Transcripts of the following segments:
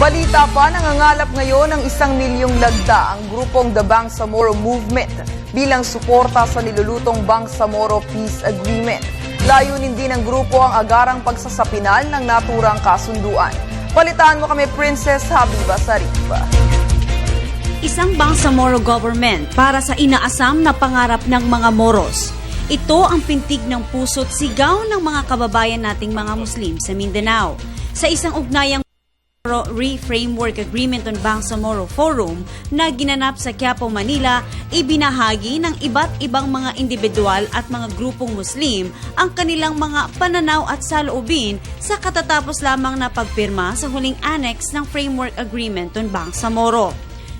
Balita pa, nangangalap ngayon ng 1 milyong lagda ang grupong The Bangsamoro Movement bilang suporta sa nilulutong Bangsamoro Peace Agreement. Layunin din ng grupo ang agarang pagsasapinal ng naturang kasunduan. Palitaan mo kami, Princess Habiba Sarifa. Isang Bangsamoro government para sa inaasam na pangarap ng mga Moros. Ito ang pintig ng puso't sigaw ng mga kababayan nating mga Muslim sa Mindanao. Sa isang ugnayang Re-Framework Agreement on Bangsamoro Forum na ginanap sa Quiapo, Manila, ibinahagi ng iba't ibang mga individual at mga grupong Muslim ang kanilang mga pananaw at saloobin sa katatapos lamang na pagpirma sa huling annex ng Framework Agreement on Bangsamoro.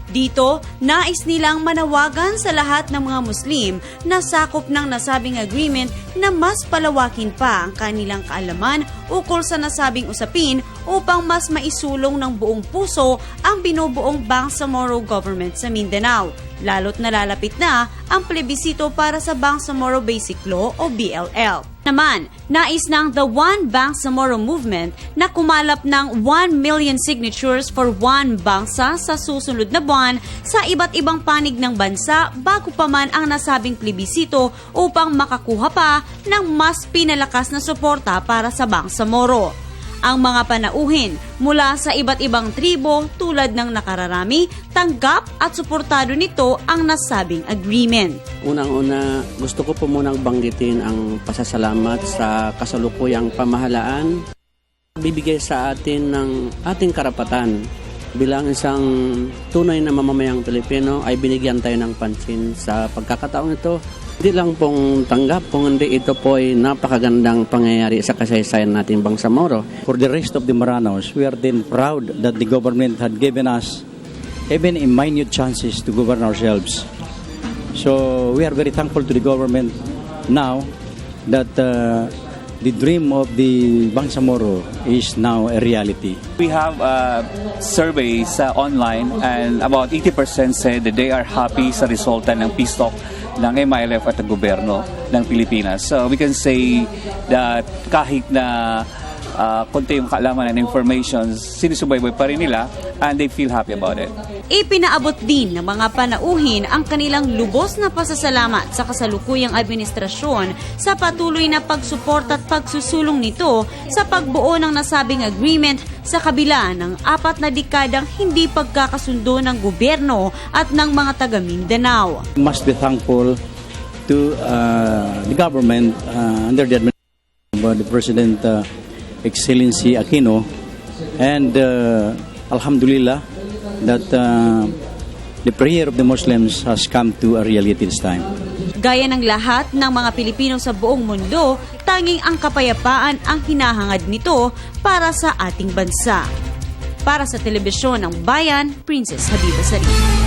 Dito, nais nilang manawagan sa lahat ng mga Muslim na sakop ng nasabing agreement na mas palawakin pa ang kanilang kaalaman ukol sa nasabing usapin upang mas maisulong ng buong puso ang binubuong Bangsamoro government sa Mindanao, lalo't nalalapit na ang plebisito para sa Bangsamoro Basic Law o BLL. Naman, nais ng The One Bangsamoro Movement na kumalap ng 1 million signatures for One Bangsa sa susunod na buwan sa iba't ibang panig ng bansa bago pa man ang nasabing plebisito upang makakuha pa ng mas pinalakas na suporta para sa Bangsamoro. Ang mga panauhin mula sa iba't ibang tribo tulad ng nakararami, tanggap at suportado nito ang nasabing agreement. Unang-una, gusto ko po munang banggitin ang pasasalamat sa kasalukuyang pamahalaan. Bibigay sa atin ng ating karapatan bilang isang tunay na mamamayang Pilipino ay binigyan tayo ng pansin sa pagkakataong ito. Hindi lang pong tanggap, kung hindi ito po ay napakagandang pangyayari sa kasaysayan natin Bangsamoro. For the rest of the Maranos, we are then proud that the government had given us even a minute chances to govern ourselves. So we are very thankful to the government now that the dream of the Bangsamoro is now a reality. We have surveys online and about 80% said that they are happy sa resulta ng peace talk ng MILF at ng gobyerno ng Pilipinas. So we can say that kahit na konti yung kaalaman and information, sinusubaybay pa rin nila and they feel happy about it. Ipinaabot din ng mga panauhin ang kanilang lubos na pasasalamat sa kasalukuyang administrasyon sa patuloy na pagsuporta at pagsusulong nito sa pagbuo ng nasabing agreement sa kabila ng 4 na dekadang hindi pagkakasundo ng gobyerno at ng mga taga Mindanao. We must be thankful to the government under the administration of the President Excellency Aquino and Alhamdulillah that the prayer of the Muslims has come to a reality this time. Gaya ng lahat ng mga Pilipino sa buong mundo, tanging ang kapayapaan ang hinahangad nito para sa ating bansa. Para sa Telebisyon ng Bayan, Princess Habiba Sarifa.